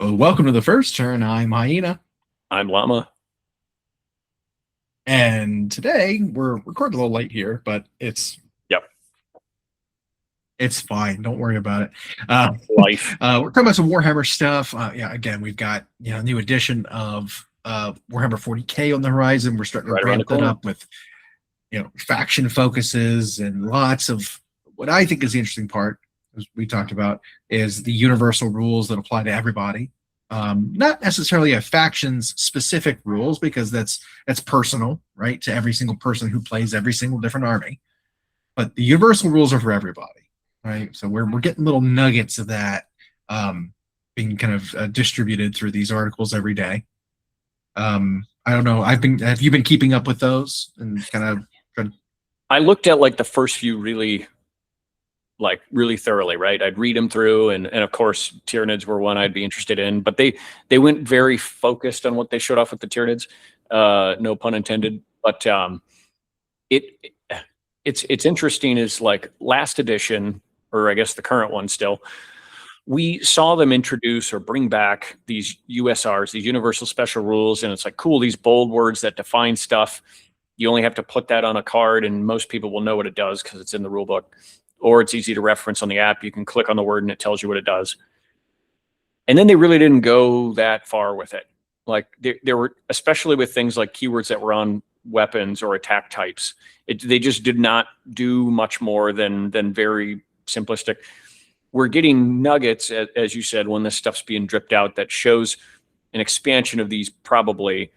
So, welcome to the first turn. I'm Hyena, I'm Llama. and today we're recording a little late here, but Yep. it's fine. Don't worry about it. Uh, Life. we're talking about some Warhammer stuff. Yeah, again, we've got new edition of Warhammer 40K on the horizon. We're starting Right to around the ramp that corner. up with faction focuses and lots of what I think is the interesting part, as we talked about, is the universal rules that apply to everybody. Not necessarily a factions specific rules, because that's personal, right, to every single person who plays every single different army. But the universal rules are for everybody, right? So we're getting little nuggets of that being kind of distributed through these articles every day. I don't know. Have you been keeping up with those and kind of trying? I looked at like the first few really thoroughly, right? I'd read them through, and of course Tyranids were one I'd be interested in, but they went very focused on what they showed off with the Tyranids, no pun intended. But it's interesting is like last edition, or I guess the current one still, we saw them introduce or bring back these USRs, these universal special rules, and it's like, cool, these bold words that define stuff. You only have to put that on a card and most people will know what it does because it's in the rule book, or it's easy to reference on the app. You can click on the word and it tells you what it does. And then they really didn't go that far with it. Like there were, especially with things like keywords that were on weapons or attack types, they just did not do much more than very simplistic. We're getting nuggets, as you said, when this stuff's being dripped out, that shows an expansion of these, probably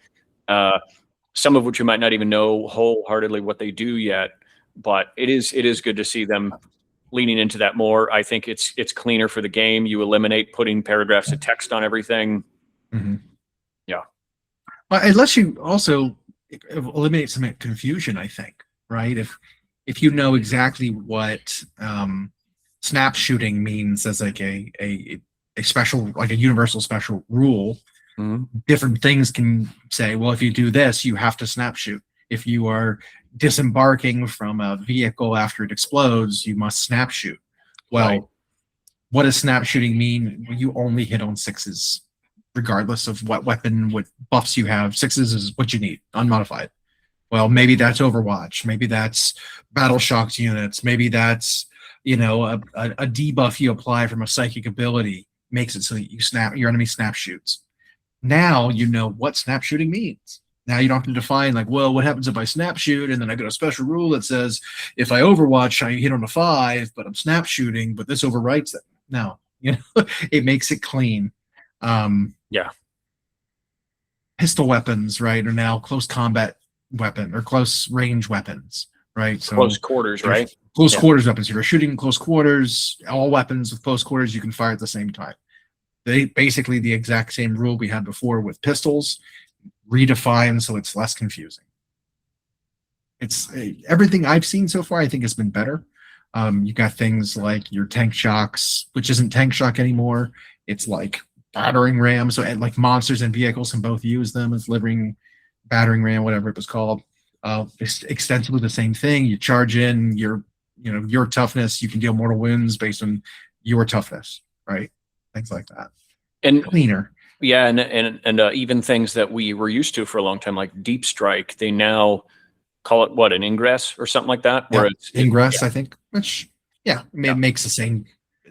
some of which you might not even know wholeheartedly what they do yet. But it is good to see them leaning into that more. I think it's cleaner for the game. You eliminate putting paragraphs of text on everything. Mm-hmm. Yeah. Well, unless you also eliminate some confusion, I think, right? If you know exactly what snap shooting means as like a special, like a universal special rule, different things can say, well, if you do this, you have to snap shoot. If you are disembarking from a vehicle after it explodes, you must snap shoot. Well, right. What does snap shooting mean? You only hit on sixes, regardless of what weapon, what buffs you have. Sixes is what you need, unmodified. Well, maybe that's Overwatch. Maybe that's Battle Shocked units. Maybe that's a debuff you apply from a psychic ability makes it so that your enemy snap shoots. Now you know what snap shooting means. Now you don't have to define like, well, what happens if I snap shoot and then I get a special rule that says if I Overwatch, I hit on a 5, but I'm snap shooting, but this overwrites it. No, it makes it clean. Yeah. Pistol weapons, right, are now close combat weapon or close range weapons, right? So close quarters, right? Close quarters weapons. If you're shooting close quarters, all weapons with close quarters, you can fire at the same time. They basically the exact same rule we had before with pistols, redefined so it's less confusing. It's everything I've seen so far, I think, has been better. You got things like your tank shocks, which isn't tank shock anymore. It's like battering ram. So like monsters and vehicles can both use them as living battering ram, whatever it was called. It's extensively the same thing. You charge in your toughness. You can deal mortal wounds based on your toughness, right? Things like that. And cleaner. Yeah, and even things that we were used to for a long time, like deep strike, they now call it what, an ingress or something like that. Where it's ingress, I think, which makes the same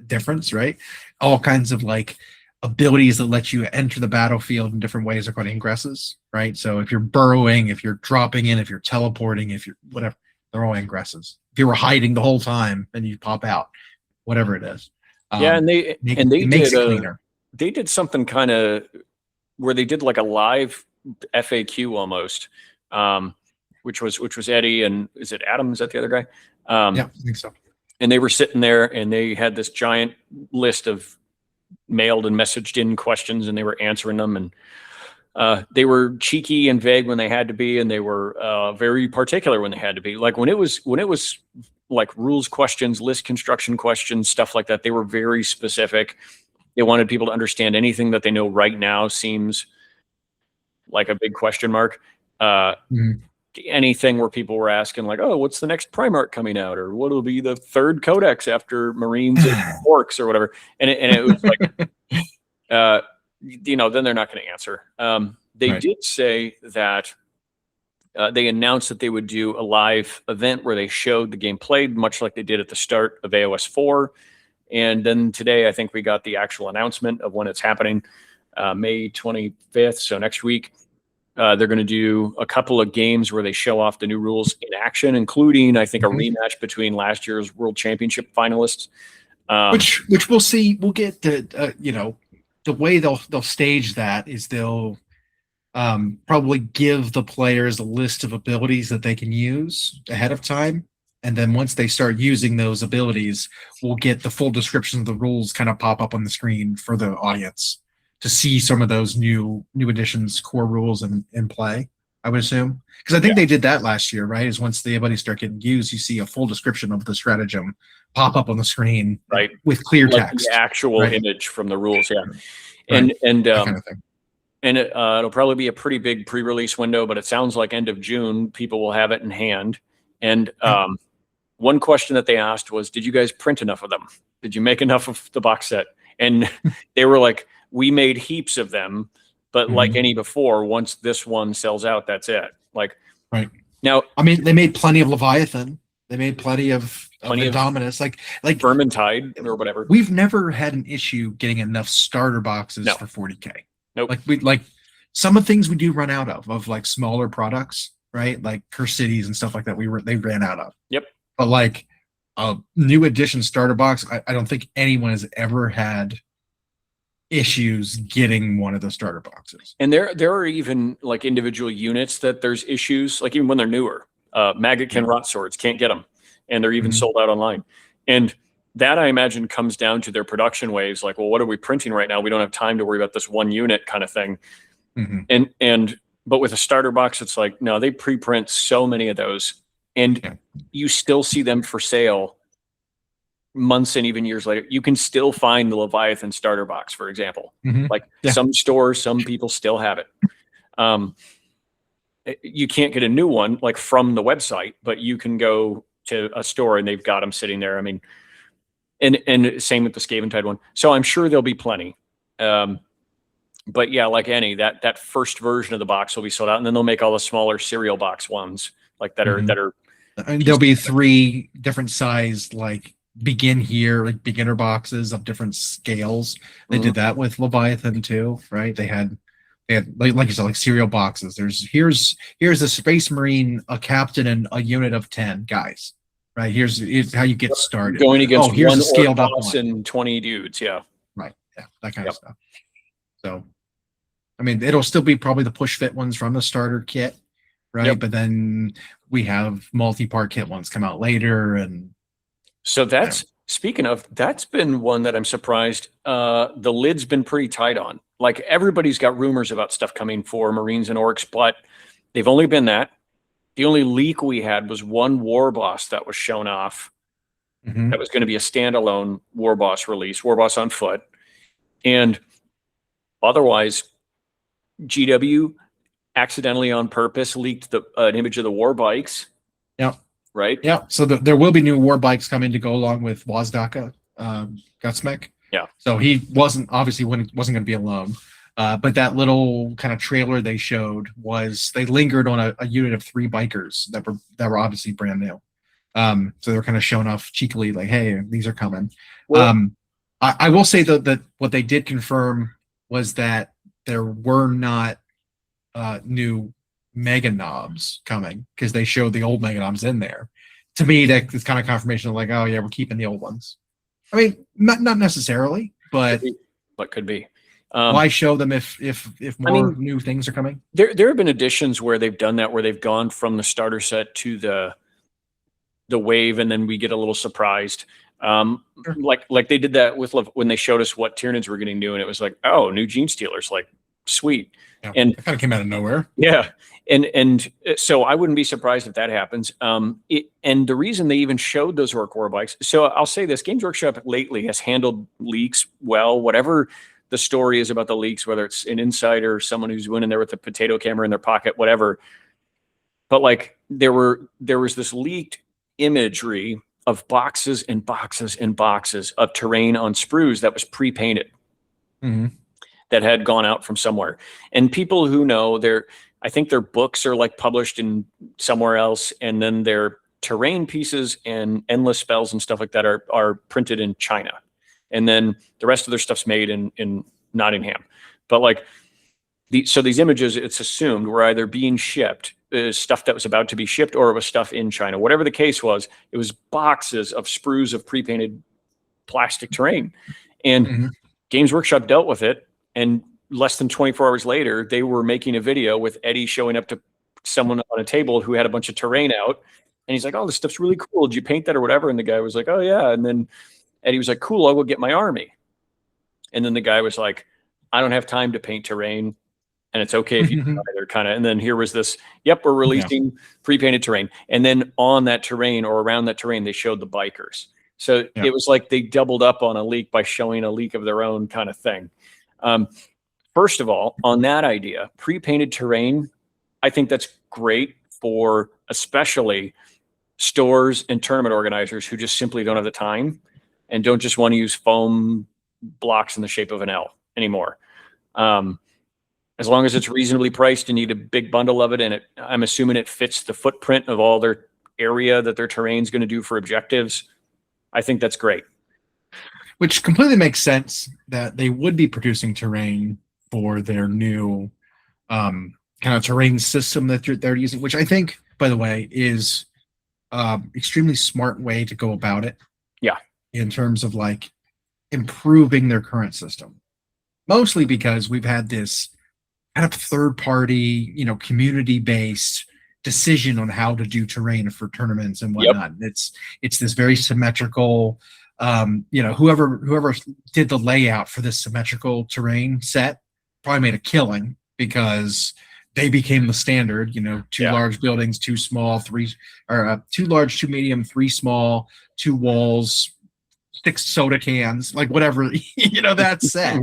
difference, right? All kinds of like abilities that let you enter the battlefield in different ways are called ingresses, right? So if you're burrowing, if you're dropping in, if you're teleporting, if you're whatever, they're all ingresses. If you were hiding the whole time and you pop out, whatever it is. Yeah, it makes it cleaner. They did something kind of where they did like a live FAQ almost, which was Eddie, and is it Adam? Is that the other guy? Yeah, I think so. And they were sitting there and they had this giant list of mailed and messaged in questions, and they were answering them, and they were cheeky and vague when they had to be, and they were very particular when they had to be. Like when it was like rules questions, list construction questions, stuff like that, they were very specific. They wanted people to understand anything that they know right now seems like a big question mark. Anything where people were asking like, oh, what's the next Primarch coming out? Or what will be the third codex after Marines and Orcs or whatever. And it was like, then they're not going to answer. They Right. did say that they announced that they would do a live event where they showed the game played, much like they did at the start of AoS 4. And then today, I think we got the actual announcement of when it's happening, May 25th, so next week. They're going to do a couple of games where they show off the new rules in action, including, I think, a rematch between last year's World Championship finalists. Which we'll see. We'll get to, the way they'll stage that is they'll probably give the players a list of abilities that they can use ahead of time. And then once they start using those abilities, we'll get the full description of the rules kind of pop up on the screen for the audience to see some of those new additions, core rules in play, I would assume. Because I think they did that last year, right? Is once the abilities start getting used, you see a full description of the stratagem pop up on the screen, right, with clear like text. the actual image from the rules, and that kind of thing. And it'll probably be a pretty big pre-release window, but it sounds like end of June, people will have it in hand. And one question that they asked was, did you guys print enough of them? Did you make enough of the box set? And they were like, we made heaps of them, but like any before, once this one sells out, that's it. Like, now, I mean, they made plenty of Leviathan. They made plenty of Dominus, like Vermintide or whatever. We've never had an issue getting enough starter boxes for 40K. Nope. Like some of the things we do run out of like smaller products, right? Like Curse Cities and stuff like that. They ran out of. Yep. But like a new edition starter box, I don't think anyone has ever had issues getting one of the starter boxes. And there are even like individual units that there's issues, like even when they're newer. Maggot-kin rot swords, can't get them, and they're even sold out online. And that, I imagine, comes down to their production waves. Like, well, what are we printing right now? We don't have time to worry about this one unit kind of thing. But with a starter box, it's like, no, they pre-print so many of those, and you still see them for sale months and even years later. You can still find the Leviathan starter box, for example. Like some stores, some people still have it. You can't get a new one like from the website, but you can go to a store and they've got them sitting there. I mean, and same with the Scaventide one. So I'm sure there'll be plenty. But yeah, like any, that first version of the box will be sold out, and then they'll make all the smaller cereal box ones like that are. And there'll be 3 different size, like begin here, like beginner boxes of different scales. They did that with Leviathan too, right? They had like you said, like cereal boxes. Here's a Space Marine, a captain, and a unit of 10 guys. Right, here's how you get started. Going against here's one a scaled up boss one. and 20 dudes, Right, that kind of stuff. So, I mean, it'll still be probably the push fit ones from the starter kit, right? But then we have multi-part kit ones come out later, and so that's speaking of, that's been one that I'm surprised. The lid's been pretty tight on. Like everybody's got rumors about stuff coming for Marines and Orcs, but they've only been that. The only leak we had was one War Boss that was shown off. That was going to be a standalone War Boss release, War Boss on foot. And otherwise, GW accidentally on purpose leaked an image of the War Bikes. Right? Yeah. So there will be new War Bikes coming to go along with Wazdaka, Gutsmech. So he wasn't going to be alone. But that little kind of trailer they showed was they lingered on a unit of 3 bikers that were obviously brand new. So they're kind of showing off cheekily, like, hey, these are coming. Well, I will say that what they did confirm was that there were not new Mega Knobs coming, because they showed the old Mega Knobs in there. To me, that's kind of confirmation of like, oh yeah, we're keeping the old ones. I mean, not necessarily, but could be. Why show them if more new things are coming? There have been editions where they've done that, where they've gone from the starter set to the wave, and then we get a little surprised. Like they did that with when they showed us what Tyranids were getting new, and it was like, oh, new Gene Stealers, like sweet. And it kind of came out of nowhere. And so I wouldn't be surprised if that happens. And the reason they even showed those Orc War Bikes, so I'll say this, Games Workshop lately has handled leaks well, whatever the story is about the leaks, whether it's an insider, someone who's went in there with a potato camera in their pocket, whatever. But like there was this leaked imagery of boxes and boxes and boxes of terrain on sprues that was pre-painted. that had gone out from somewhere. And people who know, I think their books are like published in somewhere else, and then their terrain pieces and endless spells and stuff like that are printed in China. And then the rest of their stuff's made in Nottingham. But like so these images, it's assumed, were either being shipped, stuff that was about to be shipped, or it was stuff in China. Whatever the case was, it was boxes of sprues of pre-painted plastic terrain. And Games Workshop dealt with it, and less than 24 hours later, they were making a video with Eddie showing up to someone on a table who had a bunch of terrain out. And he's like, oh, this stuff's really cool. Did you paint that or whatever? And the guy was like, oh, yeah. And then Eddie was like, cool, I'll go get my army. And then the guy was like, I don't have time to paint terrain, and it's okay if you do either, kind of. And then here was this, yep, we're releasing pre-painted terrain. And then on that terrain or around that terrain, they showed the bikers. So it was like they doubled up on a leak by showing a leak of their own kind of thing. First of all, on that idea, pre-painted terrain, I think that's great for especially stores and tournament organizers who just simply don't have the time and don't just want to use foam blocks in the shape of an L anymore. As long as it's reasonably priced, you need a big bundle of it, and I'm assuming it fits the footprint of all their area that their terrain's going to do for objectives. I think that's great. Which completely makes sense that they would be producing terrain for their new kind of terrain system that they're using, which I think, by the way, is extremely smart way to go about it. Yeah. In terms of like improving their current system. Mostly because we've had this kind of third party, community based decision on how to do terrain for tournaments and whatnot. Yep. It's this very symmetrical, whoever did the layout for this symmetrical terrain set probably made a killing because they became the standard, two large buildings, two small, two large, two medium, three small, two walls, 6 soda cans, like whatever, that set.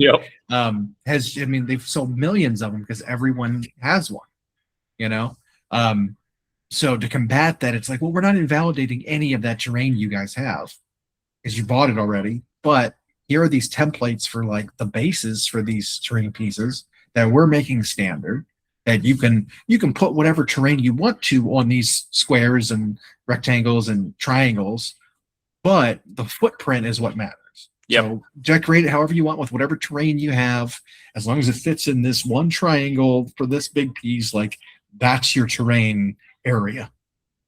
They've sold millions of them because everyone has one, so to combat that, it's like, well, we're not invalidating any of that terrain you guys have because you bought it already, but here are these templates for like the bases for these terrain pieces that we're making standard, that you can put whatever terrain you want to on these squares and rectangles and triangles, but the footprint is what matters. Yep. So decorate it however you want with whatever terrain you have, as long as it fits in this one triangle for this big piece, like that's your terrain area.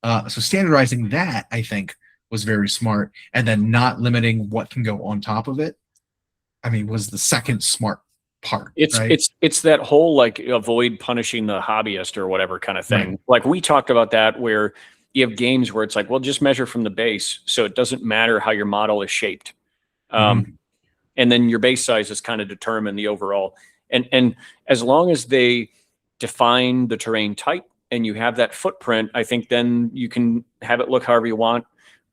So standardizing that, I think, was very smart, and then not limiting what can go on top of it, was the second smart part. It's that whole like avoid punishing the hobbyist or whatever kind of thing. Right. Like we talked about that, where you have games where it's like, well, just measure from the base, so it doesn't matter how your model is shaped. And then your base size is kind of determine the overall. And as long as they define the terrain type and you have that footprint, I think then you can have it look however you want.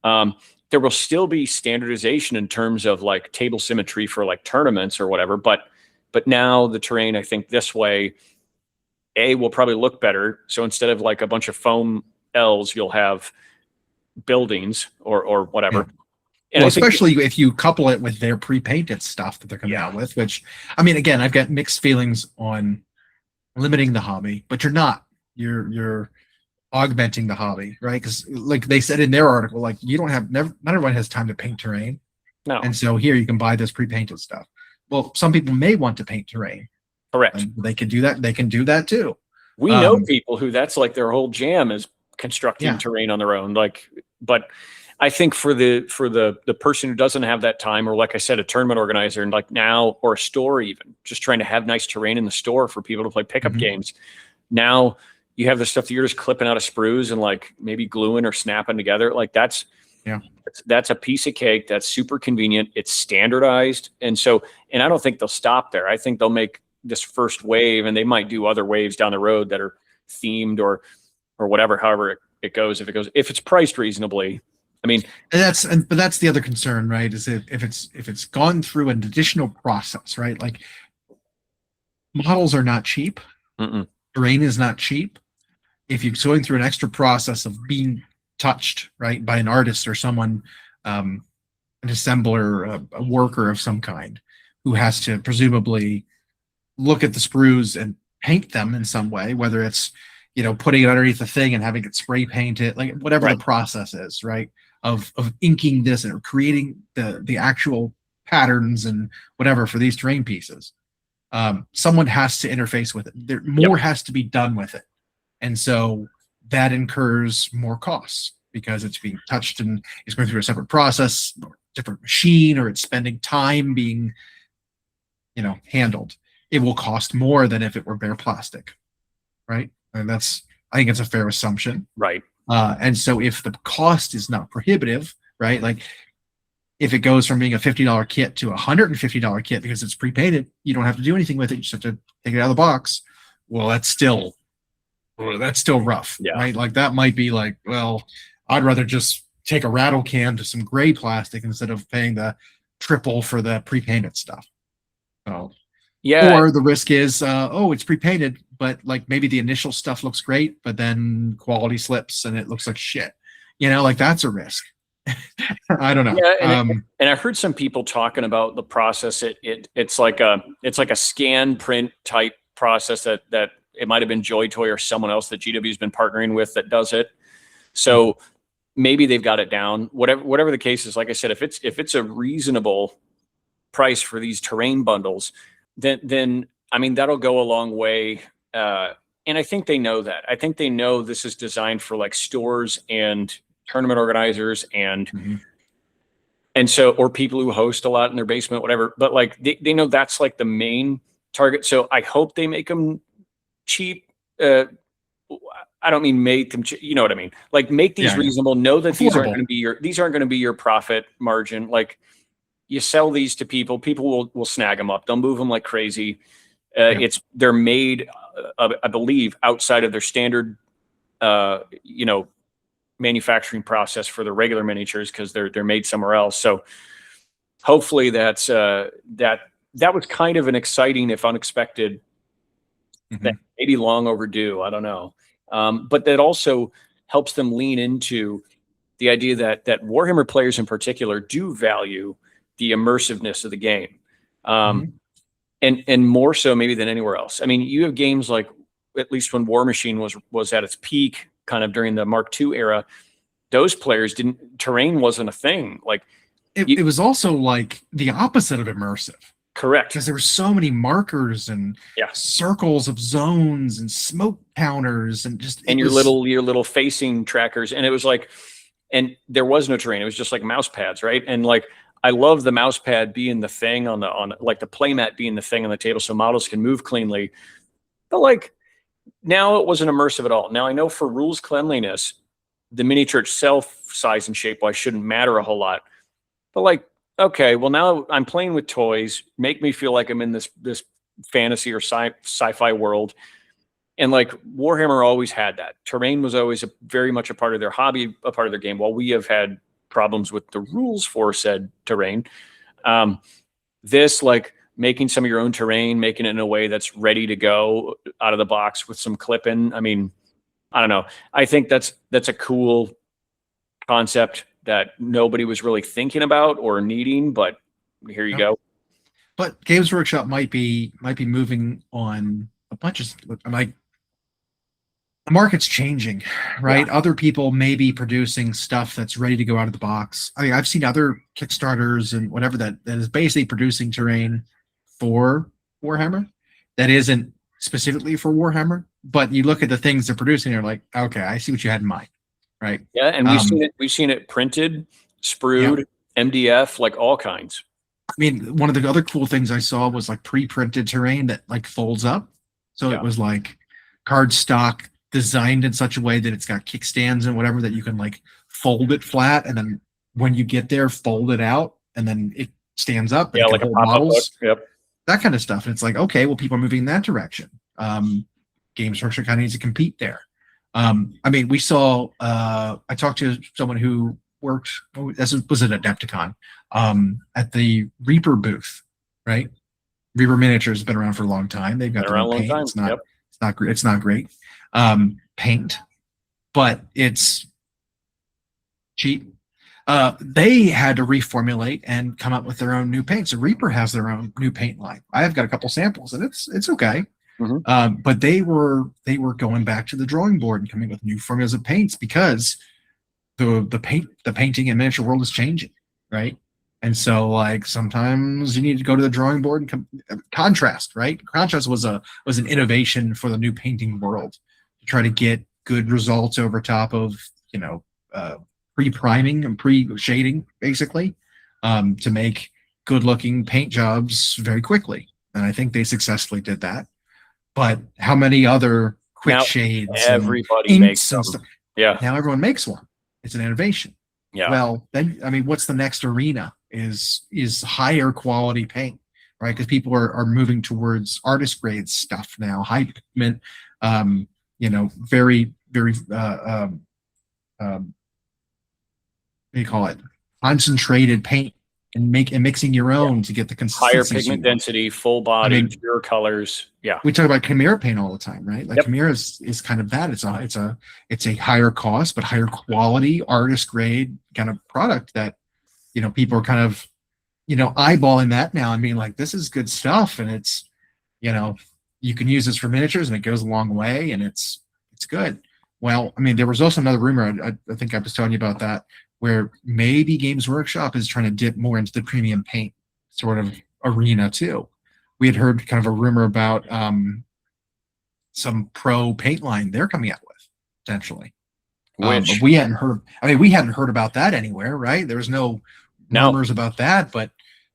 There will still be standardization in terms of like table symmetry for like tournaments or whatever, but now the terrain, I think this way, will probably look better. So instead of like a bunch of foam L's, you'll have buildings or whatever. Yeah. And well, especially if you couple it with their pre-painted stuff that they're coming out with, which, again, I've got mixed feelings on limiting the hobby, but you're not. You're augmenting the hobby, right? Because like they said in their article, like not everyone has time to paint terrain. No. And so here you can buy this pre-painted stuff. Well, some people may want to paint terrain. Correct. And they can do that. They can do that too. We know people who that's like their whole jam is constructing terrain on their own. But I think for the person who doesn't have that time, or like I said, a tournament organizer, and like now, or a store even, just trying to have nice terrain in the store for people to play pickup games. Now you have the stuff that you're just clipping out of sprues and like maybe gluing or snapping together. Like that's a piece of cake. That's super convenient. It's standardized. And I don't think they'll stop there. I think they'll make this first wave, and they might do other waves down the road that are themed or whatever, however it goes, if it's priced reasonably. But that's the other concern, right? Is if it's gone through an additional process, right? Like models are not cheap. Terrain is not cheap. If you're going through an extra process of being touched, right, by an artist or someone, an assembler, a worker of some kind, who has to presumably look at the sprues and paint them in some way, whether it's, putting it underneath the thing and having it spray painted, like whatever the process is, right? Of inking this or creating the actual patterns and whatever for these terrain pieces. Someone has to interface with it. More has to be done with it. And so that incurs more costs because it's being touched and it's going through a separate process, or different machine, or it's spending time being, handled. It will cost more than if it were bare plastic, right? And I think it's a fair assumption. Right. And so if the cost is not prohibitive, right? Like if it goes from being a $50 kit to a $150 kit because it's pre-painted, you don't have to do anything with it. You just have to take it out of the box. Well, that's still rough, right? Like that might be like, well, I'd rather just take a rattle can to some gray plastic instead of paying the triple for the pre-painted stuff. So, or the risk is, it's pre-painted, but like maybe the initial stuff looks great, but then quality slips and it looks like shit. Like that's a risk. I don't know. Yeah, and I heard some people talking about the process. It's like a scan print type process that it might have been Joy Toy or someone else that GW's been partnering with that does it. So maybe they've got it down. Whatever the case is, like I said, if it's a reasonable price for these terrain bundles, then I mean that'll go a long way. And I think they know that. I think they know this is designed for like stores and tournament organizers and so, or people who host a lot in their basement, whatever. But like they know that's like the main target. So I hope they make them cheap. I don't mean make them cheap, you know what I mean? Like make these reasonable. Know that these aren't going to be your profit margin. Like you sell these to people will snag them up. They'll move them like crazy. They're made, I believe, outside of their standard, manufacturing process for the regular miniatures because they're made somewhere else. So hopefully that was kind of an exciting, if unexpected, thing, maybe long overdue. I don't know. But that also helps them lean into the idea that Warhammer players in particular do value the immersiveness of the game. And more so maybe than anywhere else. I mean, you have games like, at least when War Machine was at its peak, kind of during the Mark II era, those players terrain wasn't a thing. Like it was also like the opposite of immersive. Correct. Because there were so many markers and circles of zones and smoke counters and your little facing trackers. And it was like, and there was no terrain. It was just like mouse pads, right? And like, I love the mouse pad being the thing on like the playmat being the thing on the table so models can move cleanly. But like, now it wasn't immersive at all. Now I know for rules cleanliness, the miniature itself, size and shape wise, shouldn't matter a whole lot. But like, okay, well now I'm playing with toys, make me feel like I'm in this fantasy or sci-fi world. And like Warhammer always had that. Terrain was always very much a part of their hobby, a part of their game. While we have had problems with the rules for said terrain, this like making some of your own terrain, making it in a way that's ready to go out of the box with some clipping. I mean, I don't know. I think that's a cool concept that nobody was really thinking about or needing, but here you go. But Games Workshop might be moving on a bunch of like the market's changing, right? Other people may be producing stuff that's ready to go out of the box. I mean, I've seen other Kickstarters and whatever that is basically producing terrain for Warhammer that isn't specifically for Warhammer, but you look at the things they're producing, you're like, okay, I see what you had in mind, right? Yeah, and we've seen it printed, sprued, MDF, like all kinds. I mean, one of the other cool things I saw was like pre-printed terrain that like folds up. So it was like cardstock designed in such a way that it's got kickstands and whatever that you can like fold it flat, and then when you get there, fold it out, and then it stands up. And like a pop-up book. Yep. That kind of stuff. And it's like, okay, well, people are moving in that direction. Games Workshop kind of needs to compete there. I mean, we saw, I talked to someone who worked, this was at Adepticon, at the Reaper booth, right? Reaper Miniatures has been around for a long time. They've got their own paint. It's not great. It's not great. Paint, but it's cheap. They had to reformulate and come up with their own new paint. So Reaper has their own new paint line. I've got a couple samples, and it's okay. But they were going back to the drawing board and coming with new formulas of paints because the painting and miniature world is changing, right? And so like sometimes you need to go to the drawing board and contrast, right? Contrast was an innovation for the new painting world to try to get good results over top of pre-priming and pre-shading, basically, to make good-looking paint jobs very quickly. And I think they successfully did that. But how many other quick shades? Everybody makes them. Yeah. Now everyone makes one. It's an innovation. Yeah. Well, then I mean, what's the next arena? Is higher quality paint, right? Because people are moving towards artist grade stuff now, high pigment, very what do you call it? Concentrated paint and mixing your own to get the consistency. Higher pigment density, full body, pure colors. Yeah. We talk about Chimera paint all the time, right? Like Chimera is kind of that. It's a higher cost, but higher quality, artist grade kind of product that, people are kind of, eyeballing that now and being like, this is good stuff. And it's, you can use this for miniatures and it goes a long way and it's good. Well, I mean, there was also another rumor, I think I was telling you about that, where maybe Games Workshop is trying to dip more into the premium paint sort of arena too. We had heard kind of a rumor about some pro paint line they're coming out with potentially. But we hadn't heard. I mean, we hadn't heard about that anywhere, right? There was no rumors about that, but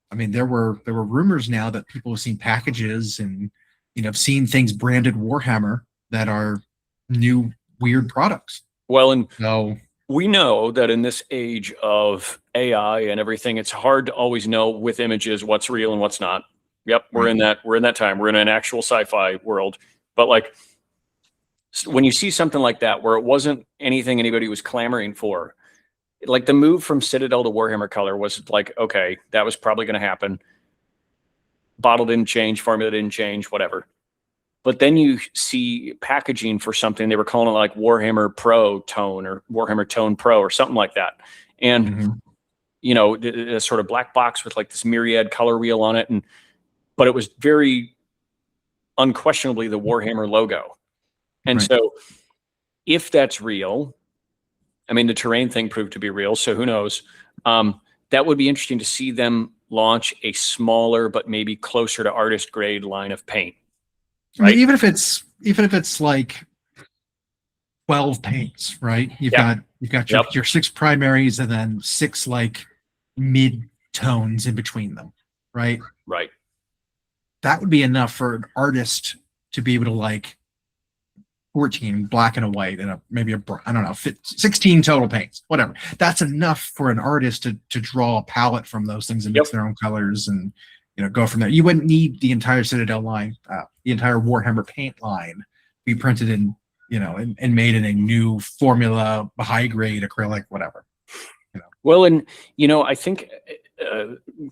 I mean, there were rumors now that people have seen packages and seen things branded Warhammer that are new weird products. Well, and so we know that in this age of AI and everything, it's hard to always know with images what's real and what's not. Yep, we're in that time. We're in an actual sci-fi world. But like when you see something like that where it wasn't anything anybody was clamoring for, like the move from Citadel to Warhammer color was like, okay, that was probably going to happen. Bottle didn't change, formula didn't change, whatever. But then you see packaging for something, they were calling it like Warhammer Pro Tone or Warhammer Tone Pro or something like that. And, a sort of black box with like this myriad color wheel on it. But it was very unquestionably the Warhammer logo. And so if that's real, I mean, the terrain thing proved to be real, so who knows? That would be interesting to see them launch a smaller, but maybe closer to artist grade line of paint. Right? I mean, even if it's like 12 paints, right? You've got your 6 primaries and then 6 like mid tones in between them, right? Right. That would be enough for an artist to be able to like 14 black and a white and maybe 16 total paints, whatever. That's enough for an artist to draw a palette from those things and mix their own colors and go from there. You wouldn't need the entire Citadel line, the entire Warhammer paint line be printed in, and made in a new formula, high grade acrylic, whatever. Well, and I think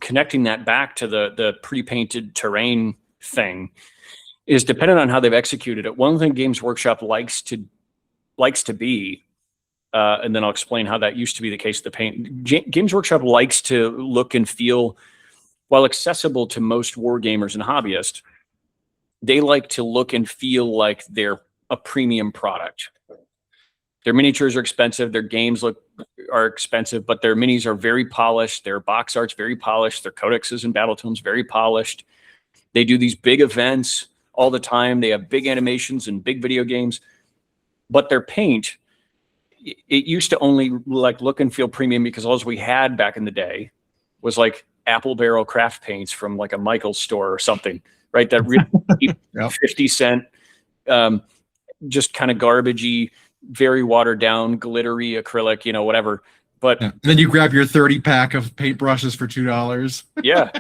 connecting that back to the pre-painted terrain thing is dependent on how they've executed it. One thing Games Workshop likes to be, and then I'll explain how that used to be the case with the paint. Games Workshop likes to look and feel, while accessible to most war gamers and hobbyists, they like to look and feel like they're a premium product. Their miniatures are expensive, their games are expensive, but their minis are very polished, their box art's very polished, their codexes and battle tomes very polished. They do these big events all the time. They have big animations and big video games, but their paint, it used to only like look and feel premium because all we had back in the day was like apple barrel craft paints from like a Michael's store or something, right? That really 50-cent, just kind of garbagey, very watered down, glittery acrylic, whatever. But then you grab your 30 pack of paintbrushes for $2. Yeah.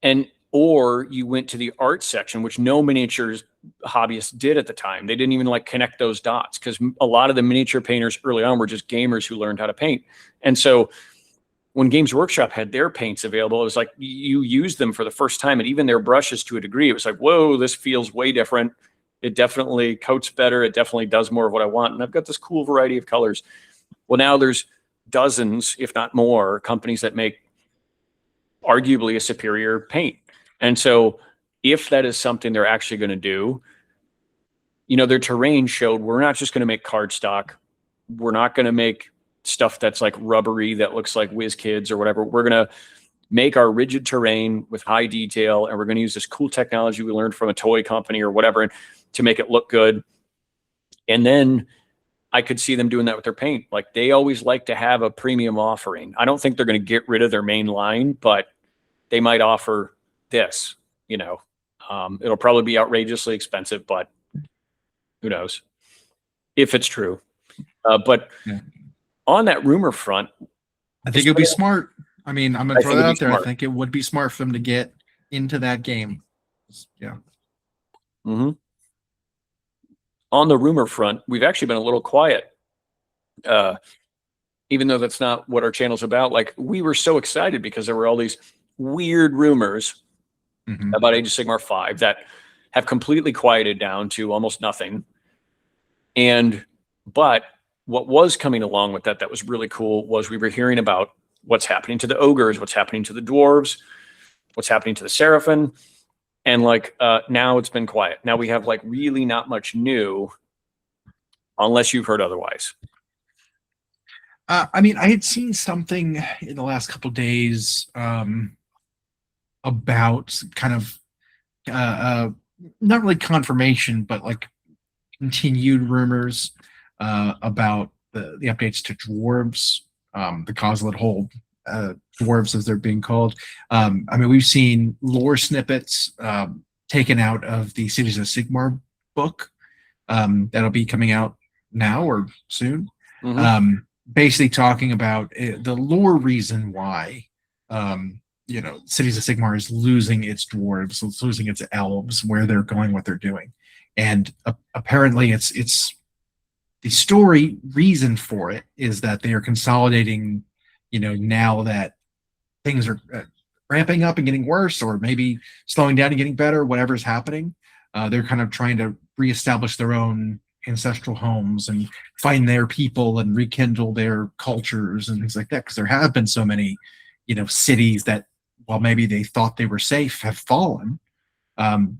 And or you went to the art section, which no miniatures hobbyists did at the time. They didn't even like connect those dots because a lot of the miniature painters early on were just gamers who learned how to paint. And so when Games Workshop had their paints available, it was like you used them for the first time, and even their brushes to a degree. It was like, whoa, this feels way different. It definitely coats better. It definitely does more of what I want. And I've got this cool variety of colors. Well, now there's dozens, if not more, companies that make arguably a superior paint. And so if that is something they're actually going to do, you know, their terrain showed we're not just going to make cardstock. We're not going to make stuff that's like rubbery that looks like whiz kids or whatever. We're going to make our rigid terrain with high detail, and we're going to use this cool technology we learned from a toy company or whatever to make it look good. And then I could see them doing that with their paint. Like, they always like to have a premium offering. I don't think they're going to get rid of their main line, but they might offer this, you know. It'll probably be outrageously expensive, but who knows if it's true. But Yeah. on that rumor front, I think it'd be smart. I mean, I'm going to throw that out there. Smart. I think it would be smart for them to get into that game. Yeah. Mm-hmm. On the rumor front, we've actually been a little quiet, even though that's not what our channel's about. Like, we were so excited because there were all these weird rumors about Age of Sigmar 5 that have completely quieted down to almost nothing. But what was coming along with that was really cool was we were hearing about what's happening to the ogres, what's happening to the dwarves, what's happening to the seraphim. And like, now it's been quiet. Now we have like really not much new, unless you've heard otherwise. I mean, I had seen something in the last couple of days about kind of not really confirmation, but like continued rumors about the updates to dwarves, the Coslet Hold dwarves, as they're being called. I mean, we've seen lore snippets taken out of the Cities of Sigmar book that'll be coming out now or soon. Basically talking about the lore reason why you know, Cities of Sigmar is losing its dwarves, it's losing its elves, where they're going, what they're doing. And apparently it's the story reason for it is that they are consolidating, you know, now that things are ramping up and getting worse, or maybe slowing down and getting better, whatever's happening. They're kind of trying to reestablish their own ancestral homes and find their people and rekindle their cultures and things like that. Because there have been so many, you know, cities that, while maybe they thought they were safe, have fallen.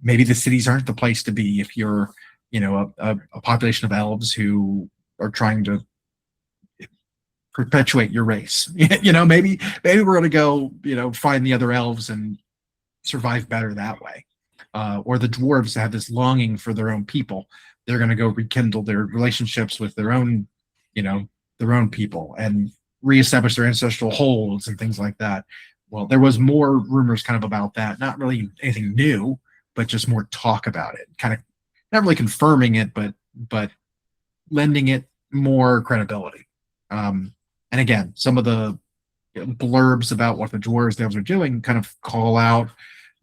Maybe the cities aren't the place to be if you're, you know, a population of elves who are trying to perpetuate your race. You know, maybe we're going to go, you know, find the other elves and survive better that way. Or the dwarves have this longing for their own people. They're going to go rekindle their relationships with their own, you know, their own people and reestablish their ancestral holds and things like that. Well, there was more rumors kind of about that. Not really anything new, but just more talk about it. Kind of not really confirming it, but lending it more credibility. And again, some of the blurbs about what the dwarves elves are doing kind of call out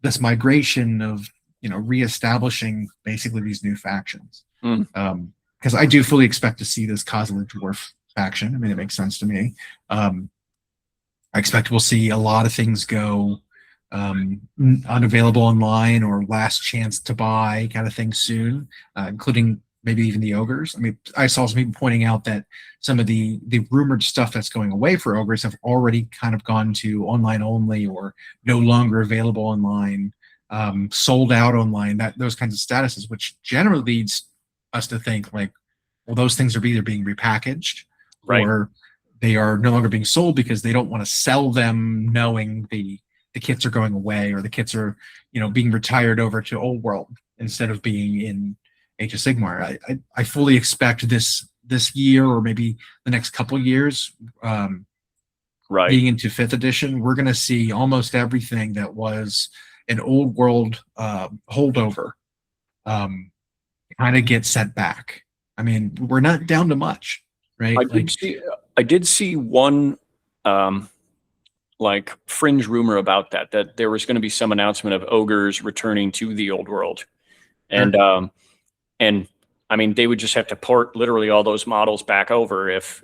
this migration of, you know, reestablishing basically these new factions. Because I do fully expect to see this Coslet dwarf faction. I mean, it makes sense to me. I expect we'll see a lot of things go unavailable online or last chance to buy kind of thing soon, including maybe even the ogres. I mean, I saw some people pointing out that some of the rumored stuff that's going away for ogres have already kind of gone to online only or no longer available online, sold out online, those kinds of statuses, which generally leads us to think like, well, those things are either being repackaged, right, or they are no longer being sold because they don't want to sell them knowing the kits are going away, or the kits are, you know, being retired over to Old World instead of being in Age of Sigmar. I fully expect this year, or maybe the next couple years, right, being into 5th edition, we're going to see almost everything that was an Old World holdover kind of get sent back. I mean, we're not down to much, right? I did see one like fringe rumor about that there was going to be some announcement of ogres returning to the Old World, and I mean, they would just have to port literally all those models back over if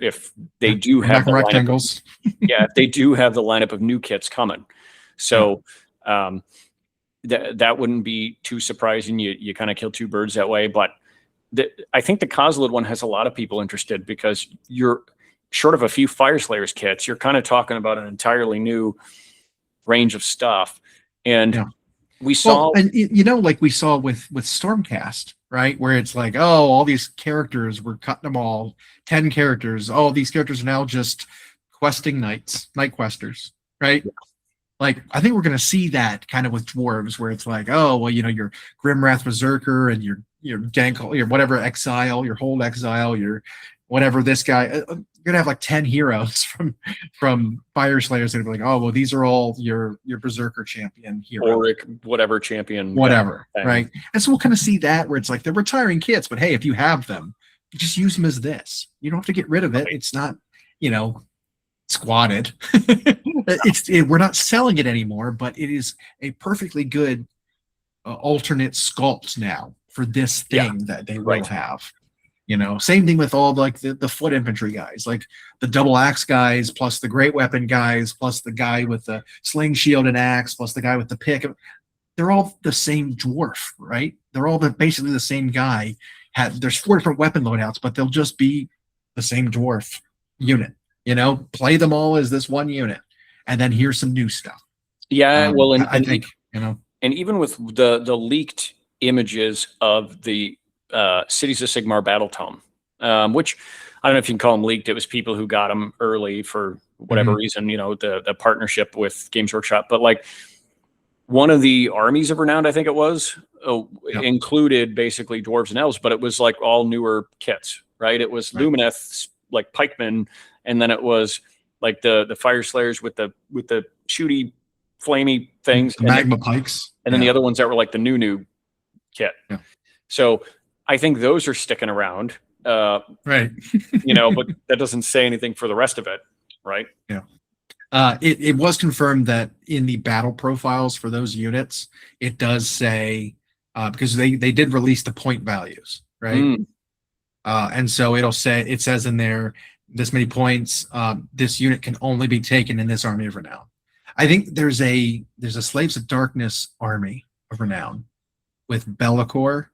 they do have the rectangles. Yeah, if they do have the lineup of new kits coming. So that wouldn't be too surprising. You kind of kill two birds that way. But I think the Coslet one has a lot of people interested because short of a few Fire Slayers kits, you're kind of talking about an entirely new range of stuff. And Yeah. we saw, Well, and you know, like we saw with Stormcast, right? Where it's like, oh, all these characters, we're cutting them all, 10 characters. Oh, these characters are now just questing knights, night questers, right? Like, I think we're going to see that kind of with dwarves, where it's like, oh, well, you know, your Grimwrath Berserker and your Dank, your whatever exile, your Hold Exile, your whatever this guy. You're gonna have like 10 heroes from Fire Slayers that are like, oh, well, these are all your Berserker champion hero, Auric, whatever champion, whatever, thing. right? And so we'll kind of see that where it's like they're retiring kits, but hey, if you have them, you just use them as this. You don't have to get rid of it. It's not, you know, squatted. We're not selling it anymore, but it is a perfectly good alternate sculpt now for this thing that they will have. You know, same thing with all like the foot infantry guys, like the double axe guys, plus the great weapon guys, plus the guy with the sling, shield, and axe, plus the guy with the pick. They're all the same dwarf, right? They're all basically the same guy. There's 4 different weapon loadouts, but they'll just be the same dwarf unit. You know, play them all as this one unit, and then here's some new stuff. Yeah, well, and I think, you know, and even with the leaked images of the Cities of Sigmar battle tome, which I don't know if you can call them leaked. It was people who got them early for whatever reason, you know, the partnership with Games Workshop. But like one of the armies of renown, I think it was, included basically dwarves and elves, but it was like all newer kits, right? It was Lumineth's like pikemen, and then it was like the Fire Slayers with the shooty, flamey things, the magma pikes, and then the other ones that were like the new kit. Yeah. So I think those are sticking around, right? You know, but that doesn't say anything for the rest of it, right? Yeah. It was confirmed that in the battle profiles for those units, it does say because they did release the point values, right? And so it says in there this many points. This unit can only be taken in this army of renown. I think there's a Slaves of Darkness army of renown with Be'lakor,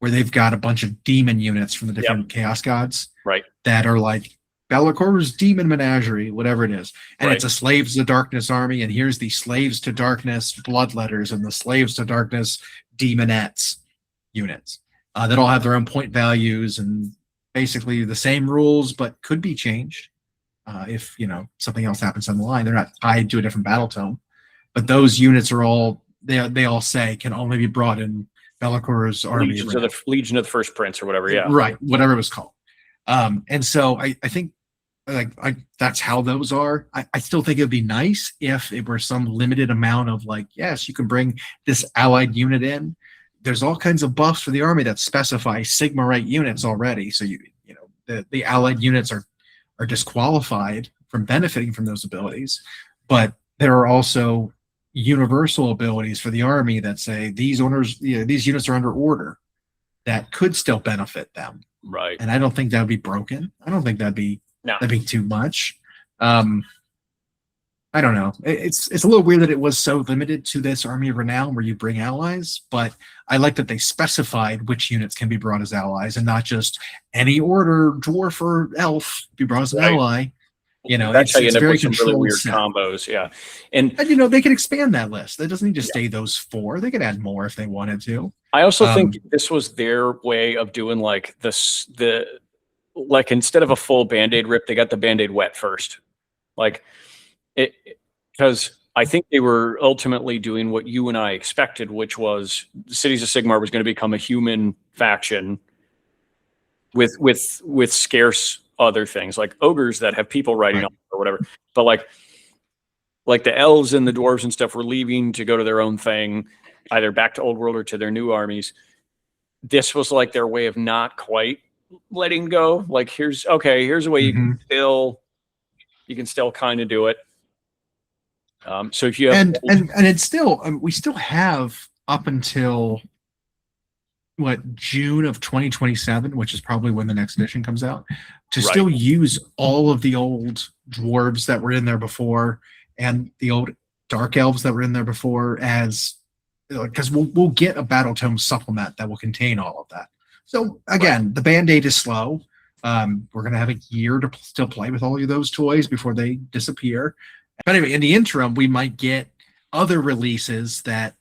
where they've got a bunch of demon units from the different chaos gods, right? That are like Bellacor's demon menagerie, whatever it is, and it's a Slaves to Darkness army, and here's the Slaves to Darkness Bloodletters and the Slaves to Darkness Demonettes units that all have their own point values and basically the same rules, but could be changed if you know something else happens on the line. They're not tied to a different battle tome, but those units are all they all say can only be brought in Bellacor's army, Legion of the First Prince or whatever, right, whatever it was called. And so I think that's how those are. I still think it would be nice if it were some limited amount of like, yes, you can bring this allied unit in. There's all kinds of buffs for the army that specify Sigmarite units already. So you know the allied units are disqualified from benefiting from those abilities, but there are also universal abilities for the army that say these units are under order that could still benefit them. Right. And I don't think that would be broken. I don't think that'd be too much. I don't know. It's a little weird that it was so limited to this army of renown where you bring allies, but I like that they specified which units can be brought as allies and not just any order, dwarf or elf, be brought as an ally. You know, that's how you end up very with some really weird set. combos. Yeah. And you know, they could expand that list. It doesn't need to stay those 4. They could add more if they wanted to. I also think this was their way of doing like like instead of a full Band-Aid rip, they got the Band-Aid wet first. Like it, because I think they were ultimately doing what you and I expected, which was the Cities of Sigmar was going to become a human faction with scarce other things like ogres that have people riding on or whatever. But like the elves and the dwarves and stuff were leaving to go to their own thing, either back to old world or to their new armies. This was like their way of not quite letting go. Like here's a way you can still kind of do it. So if you have and it's still we still have up until June of 2027, which is probably when the next edition comes out, to still use all of the old dwarves that were in there before and the old dark elves that were in there before, as because we'll get a battle tome supplement that will contain all of that. So again, the Band-Aid is slow. We're going to have a year to still play with all of those toys before they disappear. But anyway, in the interim, we might get other releases that,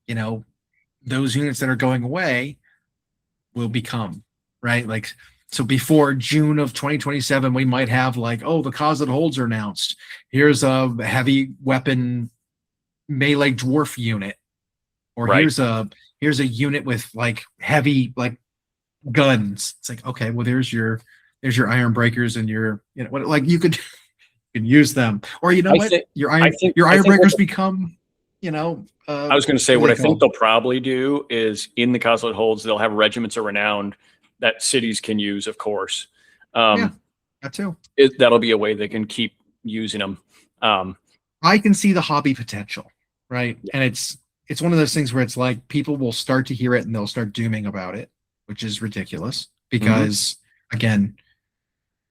you know, those units that are going away will become, right? Like, so before June of 2027, we might have like, oh, the Closet Holds are announced. Here's a heavy weapon melee dwarf unit, or Right. here's a unit with like heavy like guns. It's like, okay, well, there's your iron breakers and your, you know, what, like you can use them, or you know what, your iron breakers become, you know. I was going to say what I think they'll probably do is in the Coslet Holds they'll have regiments of renown that cities can use, of course. Yeah, that too. That'll be a way they can keep using them. I can see the hobby potential, right? Yeah. And it's one of those things where it's like people will start to hear it and they'll start dooming about it, which is ridiculous because again,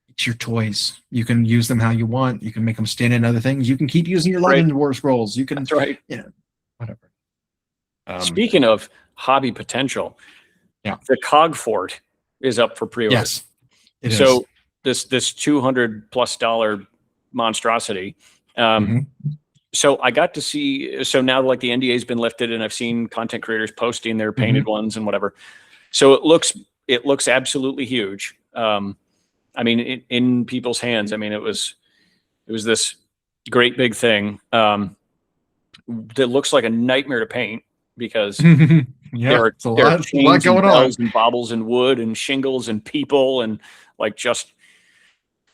it's your toys. You can use them how you want. You can make them stand in other things. You can keep using your London War Scrolls. You can, that's right. You know, whatever. Speaking of hobby potential, yeah, the Cogfort is up for pre-order. Yes, so is. this $200+ monstrosity. So I got to see. So now, like the NDA has been lifted, and I've seen content creators posting their painted ones and whatever. So it looks absolutely huge. I mean, in people's hands. I mean, it was this great big thing that looks like a nightmare to paint because yeah, there are a lot going on, and baubles and wood and shingles and people and like just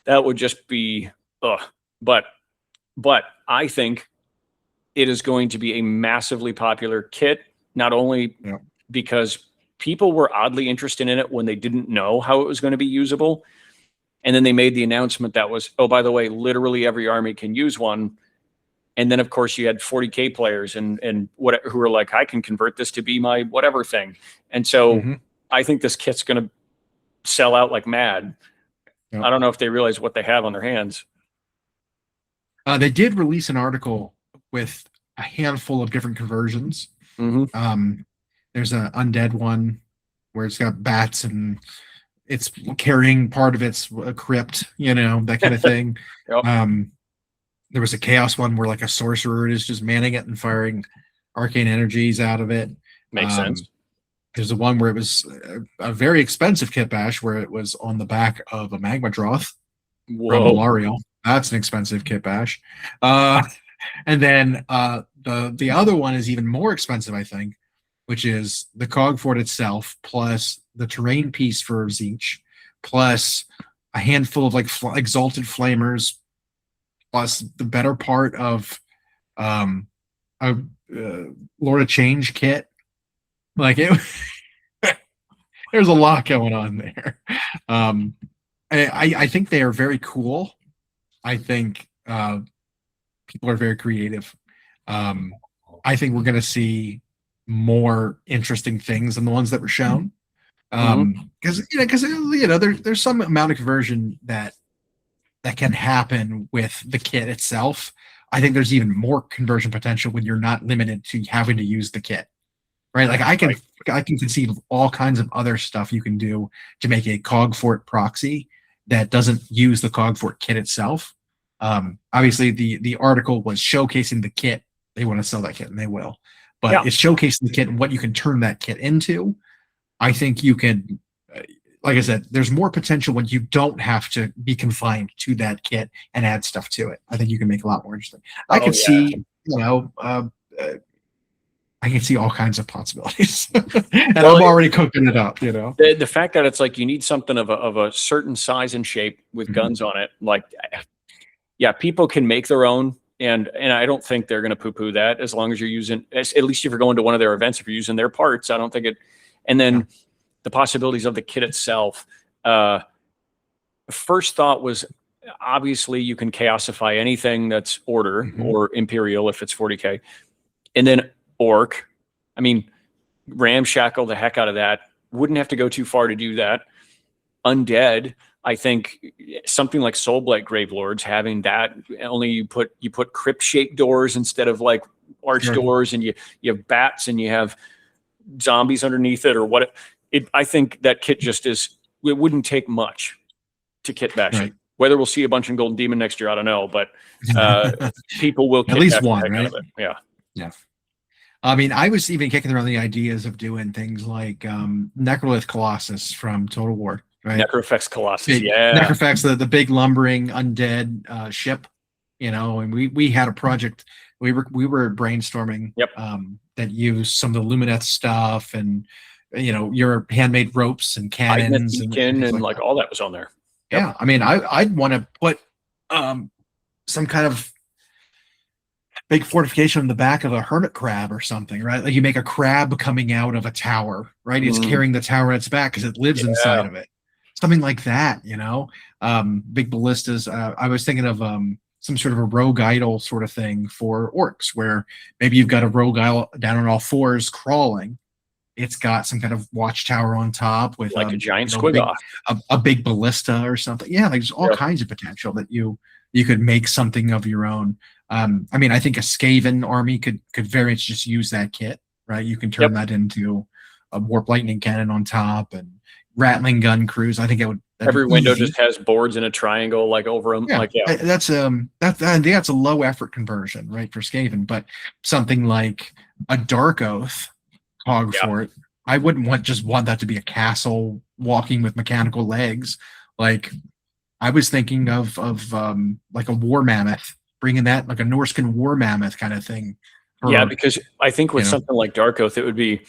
that would just be but I think it is going to be a massively popular kit, not only because people were oddly interested in it when they didn't know how it was going to be usable. And then they made the announcement that was, oh, by the way, literally every army can use one. And then, of course, you had 40K players and what who were like, I can convert this to be my whatever thing. And so I think this kit's going to sell out like mad. Yep. I don't know if they realize what they have on their hands. They did release an article with a handful of different conversions. There's an undead one where it's got bats and it's carrying part of its crypt, you know, that kind of thing. There was a chaos one where like a sorcerer is just manning it and firing arcane energies out of it. Makes sense. There's a one where it was a very expensive kit bash where it was on the back of a magma droth from Malarial. That's an expensive kit bash. And then the other one is even more expensive, I think, which is the Cogfort itself, plus the terrain piece for Tzeentch, plus a handful of like exalted flamers, plus the better part of a Lord of Change kit. Like it, there's a lot going on there. I think they are very cool. I think people are very creative. I think we're going to see more interesting things than the ones that were shown. Because there's some amount of conversion that can happen with the kit itself. I think there's even more conversion potential when you're not limited to having to use the kit, right? Like I can conceive of all kinds of other stuff you can do to make a Cogfort proxy that doesn't use the Cogfort kit itself. Obviously, the article was showcasing the kit. They want to sell that kit, and they will. But it's showcasing the kit and what you can turn that kit into. I think you can, like I said, there's more potential when you don't have to be confined to that kit and add stuff to it. I think you can make a lot more interesting. I can see, I can see all kinds of possibilities, and I'm already cooking it up. You know, the fact that it's like you need something of a certain size and shape with guns on it, like, yeah, people can make their own. And I don't think they're going to poo-poo that as long as you're using, at least if you're going to one of their events, if you're using their parts, I don't think it. And then the possibilities of the kit itself. First thought was obviously you can chaosify anything that's order or imperial if it's 40K. And then orc, I mean, ramshackle the heck out of that. Wouldn't have to go too far to do that. Undead. I think something like Soulblight Gravelords, having that, only you put crypt shaped doors instead of like arch doors, and you have bats and you have zombies underneath it or what. I think that kit just is. It wouldn't take much. to kit bashing. Right. Whether we'll see a bunch in Golden Demon next year, I don't know, but people will At least bash the one, heck out right? of it. Yeah. Yeah. I mean, I was even kicking around the ideas of doing things like Necrolith Colossus from Total War, right? Necrofex Colossus, Big, yeah. Necrofex, the big lumbering undead ship, you know, and we had a project we were brainstorming Yep. that used some of the Lumineth stuff and you know your handmade ropes and cannons and things and like that. all that was on there. Yep. Yeah, I mean, I'd want to put some kind of big fortification on the back of a hermit crab or something, right? Like you make a crab coming out of a tower, right? It's carrying the tower on its back because it lives inside of it. Something like that, you know? Big ballistas. I was thinking of some sort of a rogue idol sort of thing for orcs, where maybe you've got a rogue idol down on all fours crawling. It's got some kind of watchtower on top with like a giant squig off. A big ballista or something. Yeah, like there's all kinds of potential that you could make something of your own. I mean, I think a Skaven army could very much just use that kit, right? You can turn that into a warp lightning cannon on top and rattling gun crews. I think it would. Every window just has boards in a triangle, like over them. Yeah, like that's I think that's a low effort conversion, right, for Skaven. But something like a Dark Oath Cogfort, I wouldn't want that to be a castle walking with mechanical legs. Like I was thinking of like a war mammoth, bringing that like a Norscan war mammoth kind of thing. Because I think with something like Dark Oath, it would be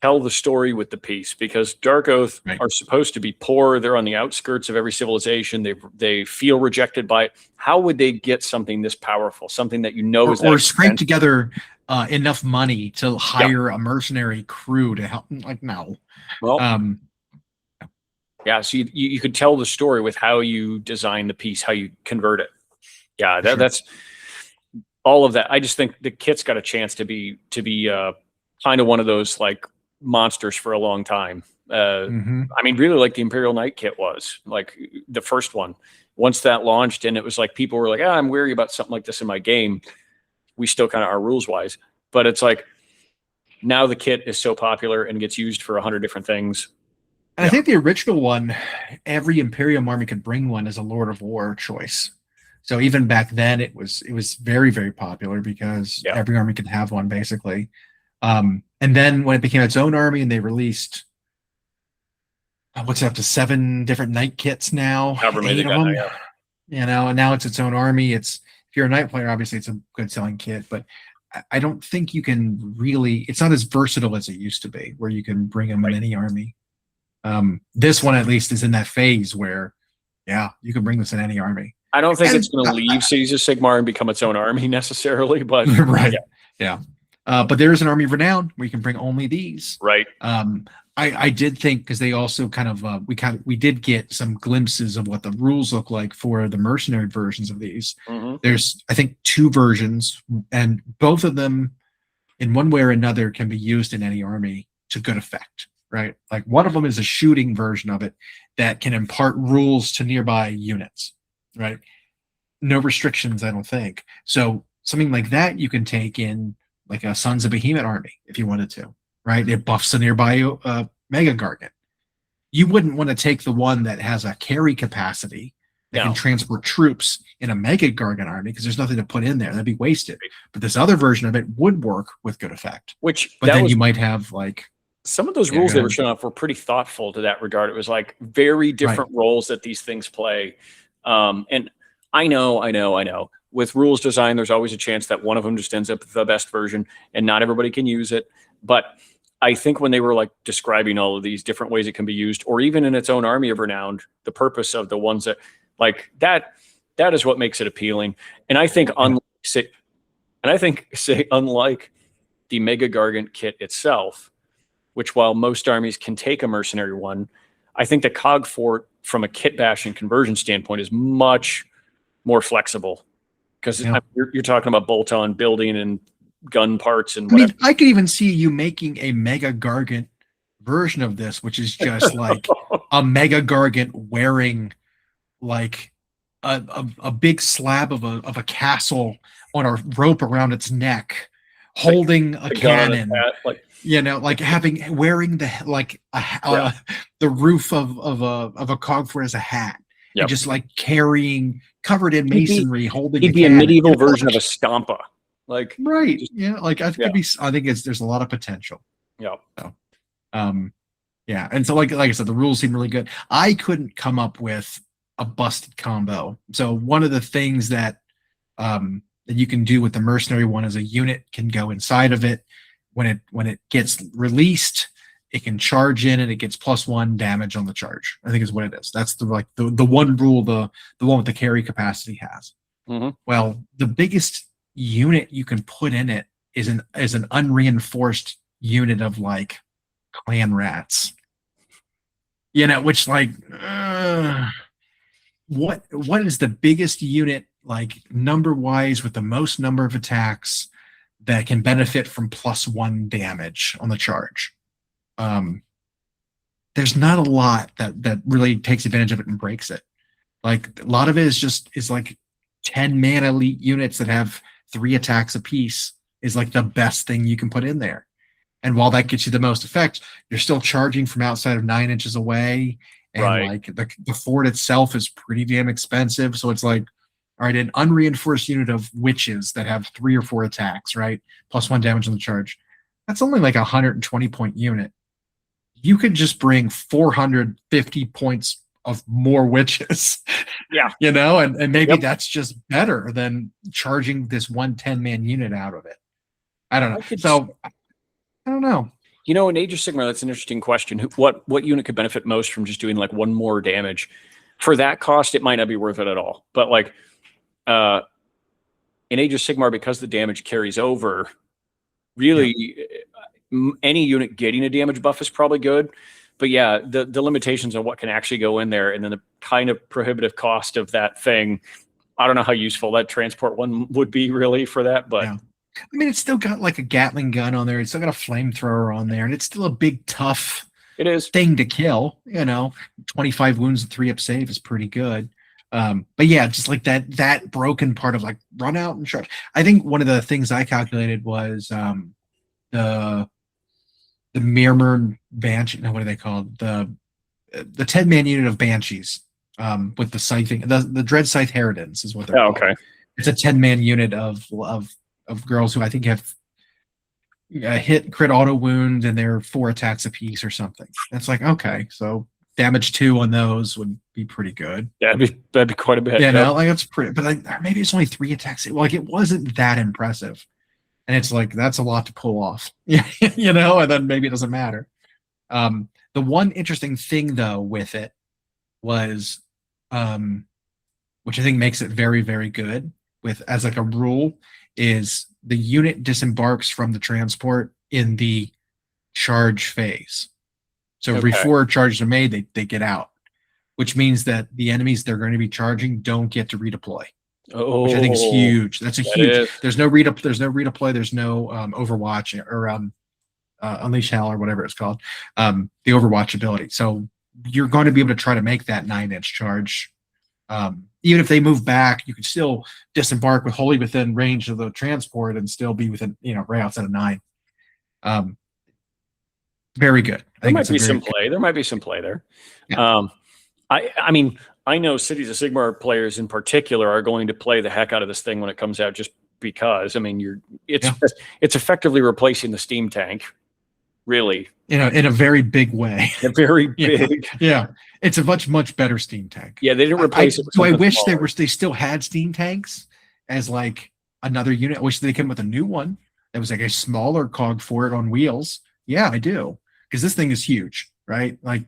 tell the story with the piece, because Dark Oath are supposed to be poor. They're on the outskirts of every civilization. They feel rejected by it. How would they get something this powerful? Something that or scrape together enough money to hire a mercenary crew to help? Like no. Well, yeah. So you could tell the story with how you design the piece, how you convert it. Yeah, that's all of that. I just think the kit's got a chance to be kind of one of those like monsters for a long time. I mean, really like the Imperial Knight kit was like the first one. Once that launched and it was like people were like, I'm wary about something like this in my game. We still kind of are rules wise, but it's like now the kit is so popular and gets used for 100 different things. And I think the original one, every Imperium army could bring one as a Lord of War choice. So even back then, it was very, very popular because every army could have one basically. And then when it became its own army and they released, what's it up to 7 different knight kits now? 8 of them, you know, and now it's its own army. If you're a knight player, obviously it's a good selling kit, but I don't think you can really, it's not as versatile as it used to be where you can bring them in any army. This one at least is in that phase where, you can bring this in any army. I don't think it's going to leave Cities of Sigmar and become its own army necessarily, but but there is an army of renown where you can bring only these. Right. I did think because they also we did get some glimpses of what the rules look like for the mercenary versions of these. There's I think 2 versions, and both of them, in one way or another, can be used in any army to good effect. Right. Like one of them is a shooting version of it that can impart rules to nearby units. Right. No restrictions, I don't think. So something like that you can take in like a Sons of Behemoth army if you wanted to. Right. It buffs a nearby Mega Gargant. You wouldn't want to take the one that has a carry capacity that can transport troops in a Mega Gargant army because there's nothing to put in there. That'd be wasted. But this other version of it would work with good effect. But then you might have like some of those rules they were showing off were pretty thoughtful to that regard. It was like very different roles that these things play. And I know. With rules design, there's always a chance that one of them just ends up the best version and not everybody can use it. But I think when they were like describing all of these different ways it can be used, or even in its own army of renown, the purpose of the ones that like that is what makes it appealing. And I think unlike the Mega Gargant kit itself, which while most armies can take a mercenary one, I think the Cogfort from a kit bash and conversion standpoint is much more flexible because you're talking about bolt-on building and gun parts and whatever. I mean, I could even see you making a Mega Gargant version of this, which is just like a Mega Gargant wearing like a big slab of a castle on a rope around its neck, holding a cannon. You know, like wearing the the roof of a Cogfort as a hat. Yep. and just like carrying, covered in masonry, holding. He'd the be a cannon. medieval version of a Stampa. Like right. just- Yeah. Like I think I think there's a lot of potential. yeah. So, yeah. And so like I said, the rules seem really good. I couldn't come up with a busted combo. So one of the things that that you can do with the mercenary one is a unit can go inside of it. When it gets released, it can charge in and it gets +1 damage on the charge. I think is what it is. That's the one rule the one with the carry capacity has. Mm-hmm. Well, the biggest unit you can put in it is an unreinforced unit of like clan rats. Which like what is the biggest unit like number wise with the most number of attacks that can benefit from +1 damage on the charge? There's not a lot that really takes advantage of it and breaks it. Like a lot of it is like 10-man elite units that have 3 attacks apiece is like the best thing you can put in there. And while that gets you the most effect, you're still charging from outside of 9 inches away. And like the fort itself is pretty damn expensive. So it's like, all right, an unreinforced unit of witches that have 3 or 4 attacks, right? +1 damage on the charge. That's only like a 120-point unit. You could just bring 450 points of more witches. Yeah. And maybe that's just better than charging this 10-man unit out of it. I don't know. I don't know. In Age of Sigmar, that's an interesting question. What unit could benefit most from just doing like 1 more damage? For that cost, it might not be worth it at all. But like in Age of Sigmar, because the damage carries over, really any unit getting a damage buff is probably good. But yeah, the limitations on what can actually go in there, and then the kind of prohibitive cost of that thing, I don't know how useful that transport one would be really for that, but. Yeah. I mean, it's still got like a Gatling gun on there. It's still got a flamethrower on there, and it's still a big, tough thing to kill. 25 wounds and 3 up save is pretty good. But yeah, just like that broken part of like run out and charge. I think one of the things I calculated was the Mirror Banshee. No, what are they called? The 10-man unit of Banshees with the scything. The Dread Scythe Harridans is what they're called. Okay. It's a 10-man unit of girls who I think have hit crit auto wound and they're 4 attacks apiece or something. That's like, okay, so damage 2 on those would be pretty good. Yeah, that'd be quite a bit. Like that's pretty, but like maybe it's only 3 attacks. Like it wasn't that impressive, and it's like that's a lot to pull off. And then maybe it doesn't matter. The one interesting thing though with it was, which I think makes it very, very good with as like a rule, is the unit disembarks from the transport in the charge phase. So before charges are made, they get out, which means that the enemies they're going to be charging don't get to redeploy. Which I think is huge. That's huge. There's no redeploy. There's no Overwatch or Unleash Hell or whatever it's called. The Overwatch ability. So you're going to be able to try to make that 9-inch charge. Even if they move back, you could still disembark wholly within range of the transport and still be within, right outside of 9. Very good. There might be some play. There might be some play there. Yeah. I mean, I know Cities of Sigmar players in particular are going to play the heck out of this thing when it comes out, just because. I mean, it's effectively replacing the steam tank, really. In a very big way. A very big. Yeah. It's a much better steam tank. Yeah, they didn't replace it. So I wish they still had steam tanks as like another unit. I wish they came with a new one that was like a smaller Cogfort on wheels. Yeah, I do, because this thing is huge, right? Like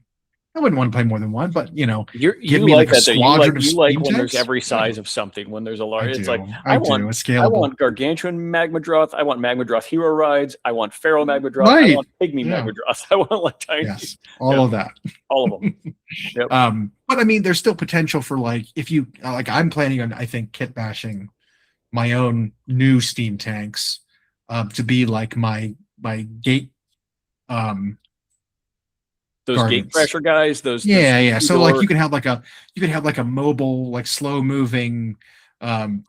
I wouldn't want to play more than one, but you give me like a squadron of steam tanks. You like when there's every size of something. When there's a large, it's like I want gargantuan Magmadroth. I want Magmadroth hero rides. I want feral Magmadroth. I want pygmy Magmadroth. I want like tiny. Yes, all of that. All of them. Yep. But I mean, there's still potential for like if you like. I'm planning on kit bashing my own new steam tanks to be like my gate. Those gardens. Gate pressure guys, those so like you can have like a mobile, like slow moving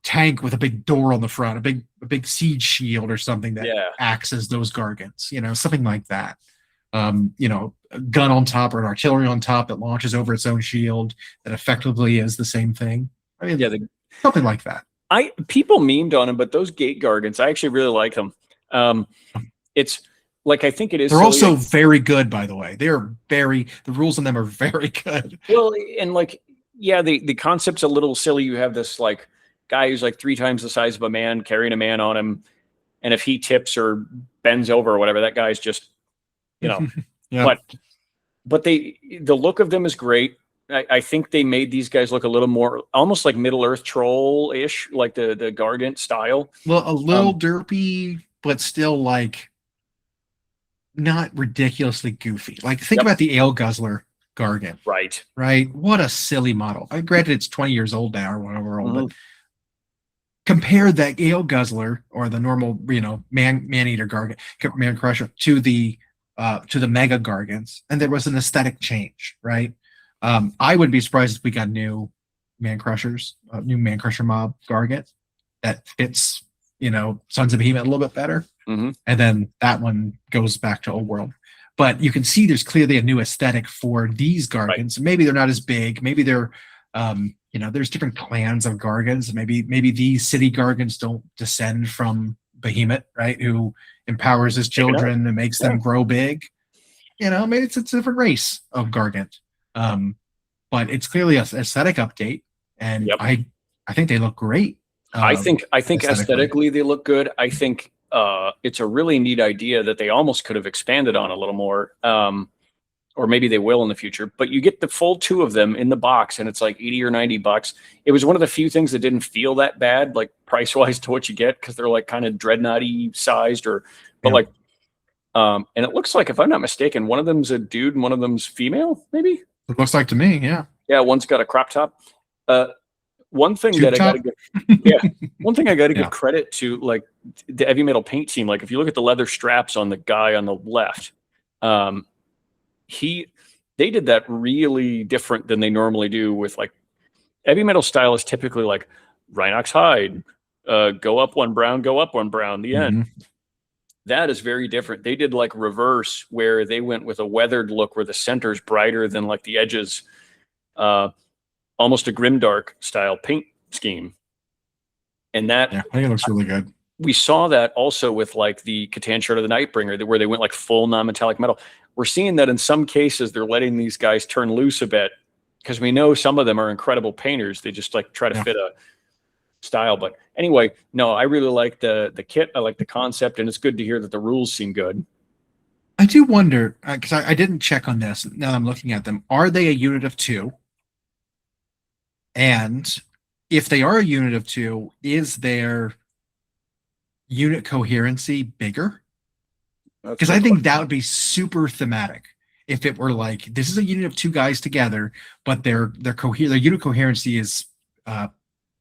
tank with a big door on the front, a big siege shield or something that acts as those gargants, something like that. a gun on top or an artillery on top that launches over its own shield that effectively is the same thing. I mean, Yeah, something like that. People memed on them, but those gate gargants, I actually really like them. It's like, I think it is. They're silly. also very good, by the way. The rules on them are very good. Well, and like, yeah, the concept's a little silly. You have this like guy who's like 3 times the size of a man carrying a man on him, and if he tips or bends over or whatever, that guy's just, Yeah. But the look of them is great. I think they made these guys look a little more almost like Middle Earth troll-ish, like the Gargant style. Well, a little derpy, but still like not ridiculously goofy. Like think about the Ale Guzzler Gargant. Right. What a silly model. Granted, it's 20 years old now or whatever old, but compare that Ale Guzzler or the normal, man-eater Gargant, man crusher to the Mega Gargants, and there was an aesthetic change, right? I would be surprised if we got new Man Crushers, new Man Crusher mob Gargant that fits, Sons of Behemoth a little bit better. And then that one goes back to Old World. But you can see there's clearly a new aesthetic for these Gargants. Right. Maybe they're not as big. Maybe they're, there's different clans of Gargants. Maybe these city Gargants don't descend from Behemoth, right? Who empowers his children and makes them grow big. Maybe it's a different race of Gargant. But it's clearly an aesthetic update, and I think they look great. I think aesthetically they look good. I think it's a really neat idea that they almost could have expanded on a little more, or maybe they will in the future. But you get the full 2 of them in the box, and it's like $80 or $90. It was one of the few things that didn't feel that bad, like price wise to what you get, because they're like kind of dreadnoughty sized, and it looks like, if I'm not mistaken, one of them's a dude and one of them's female, maybe. It looks like to me, yeah. Yeah, one's got a crop top. One thing Tube that top? I got to give, one thing I got to give credit to, like the Heavy Metal paint team. Like if you look at the leather straps on the guy on the left, they did that really different than they normally do. With like Heavy Metal style is typically like Rhinox hide, go up 1 brown, go up 1 brown. The end. That is very different. They did like reverse, where they went with a weathered look where the center's brighter than like the edges, almost a grimdark style paint scheme. And that, I think it looks really good. We saw that also with like the Catan shirt of the Nightbringer, where they went like full non-metallic metal. We're seeing that in some cases they're letting these guys turn loose a bit, because we know some of them are incredible painters. They just like try to fit a style. But anyway, no, I really like the kit. I like the concept, and it's good to hear that the rules seem good. I do wonder, because I didn't check on this. Now that I'm looking at them, are they a unit of 2? And if they are a unit of 2, is their unit coherency bigger? Because I think that would be super thematic if it were like, this is a unit of 2 guys together, but their unit coherency is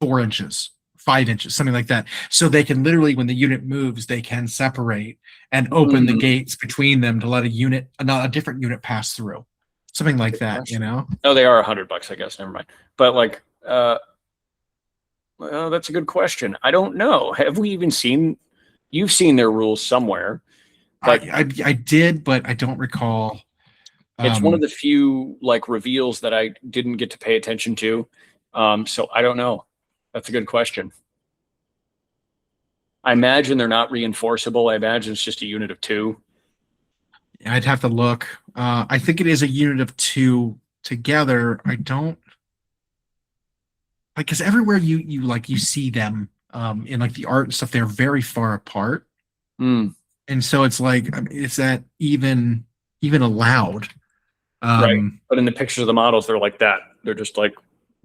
4 inches, 5 inches, something like that. So they can literally, when the unit moves, they can separate and open the gates between them to let a different unit pass through. Something like that, No, they are $100, I guess. Never mind. But like, well, that's a good question. I don't know. Have we even seen? You've seen their rules somewhere. But I did, but I don't recall. It's one of the few like reveals that I didn't get to pay attention to. So I don't know. That's a good question. I imagine they're not reinforceable. I imagine it's just a unit of 2. I'd have to look. I think it is a unit of 2 together. I don't like, because everywhere you see them in like the art and stuff, they're very far apart. And so it's like, is that even allowed? Right. But in the pictures of the models, they're like that. They're just like,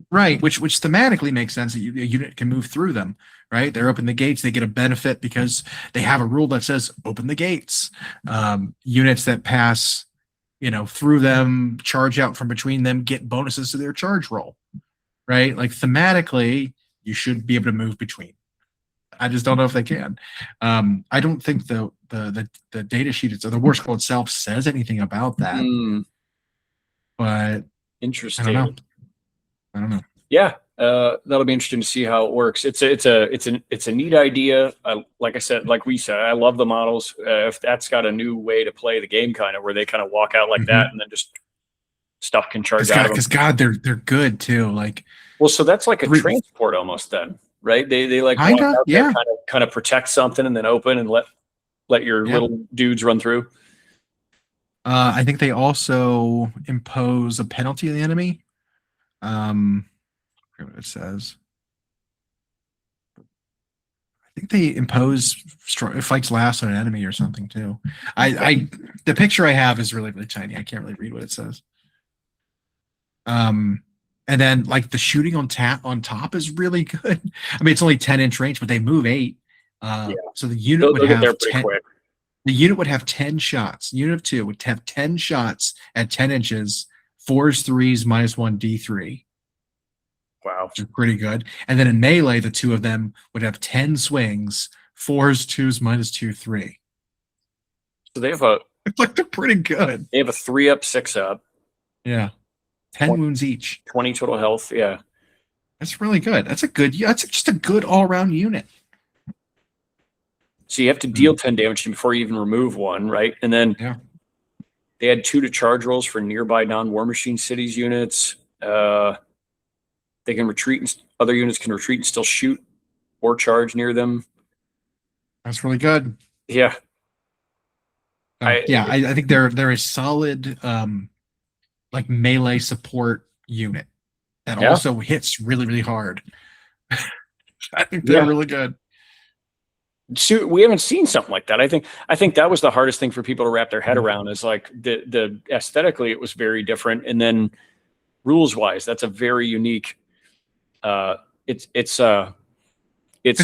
right, which thematically makes sense that a unit can move through them, right? They're open the gates, they get a benefit because they have a rule that says open the gates. Units that pass, through them, charge out from between them, get bonuses to their charge roll, right? Like thematically, you should be able to move between. I just don't know if they can. I don't think the data sheet or the war scroll itself says anything about that. But interesting. I don't know. Yeah, That'll be interesting to see how it works. It's a neat idea. Like I said, like we said, I love the models. If that's got a new way to play the game, kind of where they kind of walk out like that, and then just stuff can charge out of them. Because God, they're good too. Like, well, so that's like a transport almost then, right? They like walk out there, kind of protect something and then open and let your little dudes run through. I think they also impose a penalty on the enemy. I forget what it says. I think they impose fights last on an enemy or something too. The picture I have is really, really tiny. I can't really read what it says. And then like the shooting on top is really good. I mean, it's only 10-inch range, but they move 8. So the unit would have 10. The unit would have 10 shots. Unit of 2 would have 10 shots at 10 inches, 4s, 3s, -1 D3. Wow. Which is pretty good. And then in melee, the 2 of them would have 10 swings, 4s, 2s, -2, 3. So they have it's like they're pretty good. They have a 3-up, 6-up. Yeah. 10 wounds each. 20 total health. Yeah. That's really good. That's just a good all-around unit. So you have to deal 10 damage before you even remove 1, right? And then they had 2 to charge rolls for nearby non-war machine cities units. They can retreat, and other units can retreat and still shoot or charge near them. That's really good. Yeah. I think they're a solid like melee support unit that also hits really, really hard. I think they're really good. So we haven't seen something like that. I think that was the hardest thing for people to wrap their head around, is like the aesthetically it was very different, and then rules wise, that's a very unique. It's like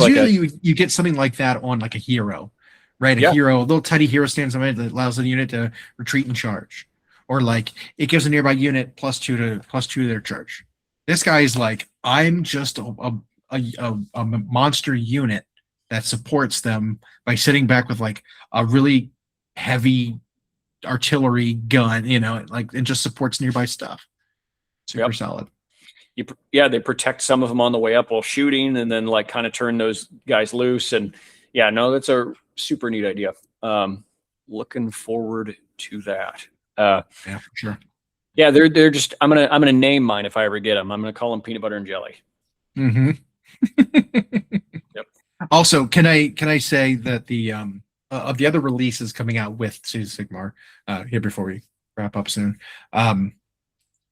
usually you get something like that on like a hero, right? A hero, a little tiny hero stands on it that allows the unit to retreat and charge, or like it gives a nearby unit +2 to their charge. This guy is like, I'm just a monster unit that supports them by sitting back with like a really heavy artillery gun, like it just supports nearby stuff. Super solid. They protect some of them on the way up while shooting, and then like kind of turn those guys loose. And that's a super neat idea. Looking forward to that. For sure. Yeah, they're just. I'm gonna name mine if I ever get them. I'm gonna call them peanut butter and jelly. Mm-hmm. Yep. Also, can I say that the of the other releases coming out with Cities of Sigmar here before we wrap up soon,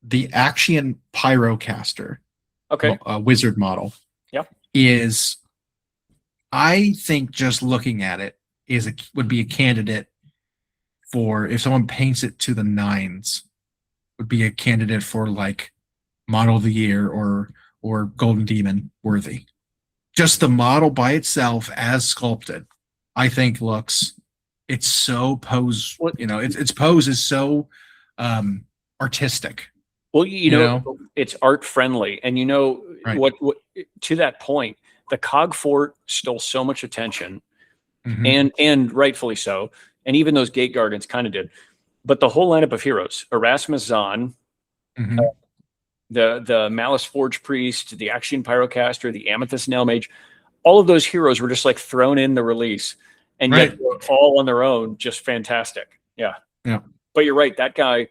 the Action Pyrocaster, wizard model, is, I think, just looking at it would be a candidate for, if someone paints it to the 9s, would be a candidate for like model of the year or Golden Demon worthy. Just the model by itself as sculpted, I think it's so pose, its pose is so artistic. Well, it's art friendly, and what to that point, the Cogfort stole so much attention, and rightfully so, and even those Gate Gargants kind of did. But the whole lineup of heroes, Erasmus Zahn, the Malice Forge Priest, the Action Pyrocaster, the Amethyst Nail Mage, all of those heroes were just like thrown in the release, and yet they're all on their own, just fantastic. Yeah. But you're right, that guy,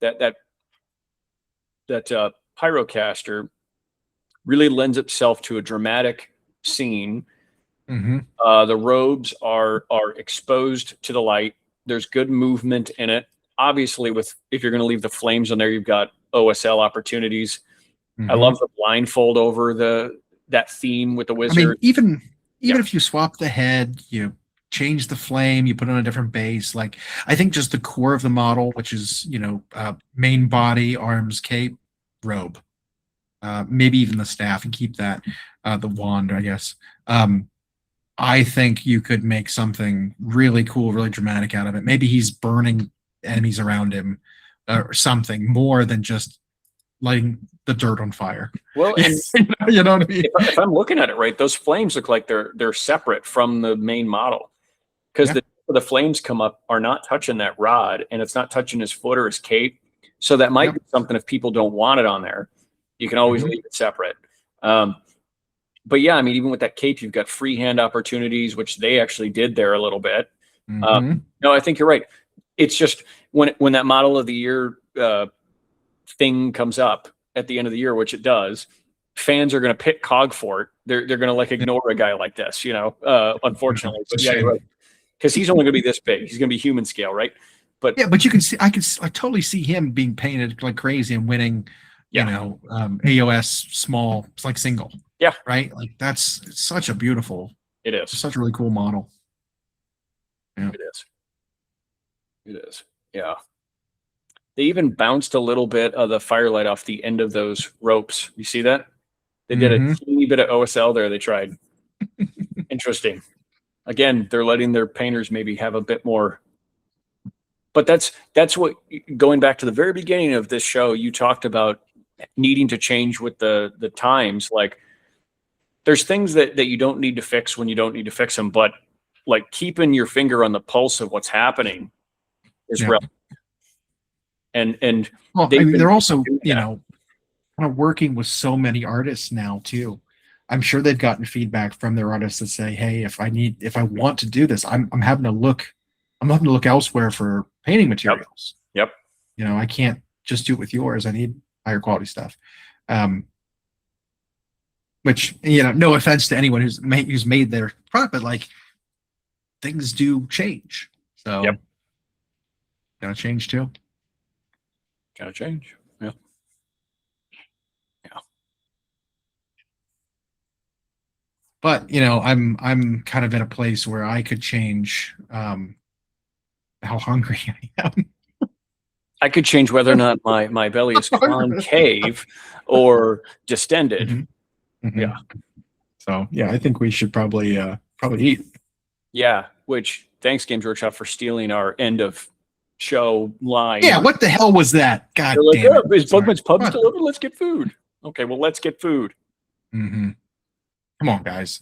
that Pyrocaster really lends itself to a dramatic scene. The robes are exposed to the light. There's good movement in it. Obviously, if you're going to leave the flames on there, you've got OSL opportunities. I love the blindfold over that theme with the wizard. I mean, even if you swap the head, you change the flame, you put on a different base. Like, I think just the core of the model, which is main body, arms, cape, robe, maybe even the staff, and keep that the wand, I guess. I think you could make something really cool, really dramatic out of it. Maybe he's burning enemies around him or something more than just lighting the dirt on fire. Well, and you know what I mean? If I'm looking at it right, those flames look like they're separate from the main model, because the flames come up are not touching that rod, and it's not touching his foot or his cape. So that might be something, if people don't want it on there, you can always leave it separate. But yeah, I mean, even with that cape, you've got freehand opportunities, which they actually did there a little bit. No, I think you're right. It's just when that model of the year thing comes up at the end of the year, which it does, fans are going to pick Cogfort. They're going to like ignore a guy like this, unfortunately. But yeah, you're right. Because he's only going to be this big. He's going to be human scale, right? But yeah, but you can see, I totally see him being painted like crazy and winning, AoS small, it's like single. Yeah. Right. Like it's such a beautiful. It is such a really cool model. Yeah. It is. It is. Yeah. They even bounced a little bit of the firelight off the end of those ropes. You see that? They did a teeny bit of OSL there. They tried. Interesting. Again, they're letting their painters maybe have a bit more. But that's what, going back to the very beginning of this show, you talked about needing to change with the times. Like, there's things that you don't need to fix when you don't need to fix them, but like keeping your finger on the pulse of what's happening is relevant. And well, they're also, kind of working with so many artists now too. I'm sure they've gotten feedback from their artists that say, hey, if I want to do this, I'm having to look elsewhere for painting materials. Yep. I can't just do it with yours. I need higher quality stuff. Which, no offense to anyone who's made their product, but like things do change. So gotta change too. Gotta change. Yeah. But I'm kind of in a place where I could change how hungry I am. I could change whether or not my belly is concave or distended. Yeah. So I think we should probably eat. Yeah. Which, thanks Games Workshop for stealing our end of show line. Yeah. What the hell was that? God damn it! Is Bugman's Pub still open? Let's get food. Okay. Well, let's get food. Come on, guys.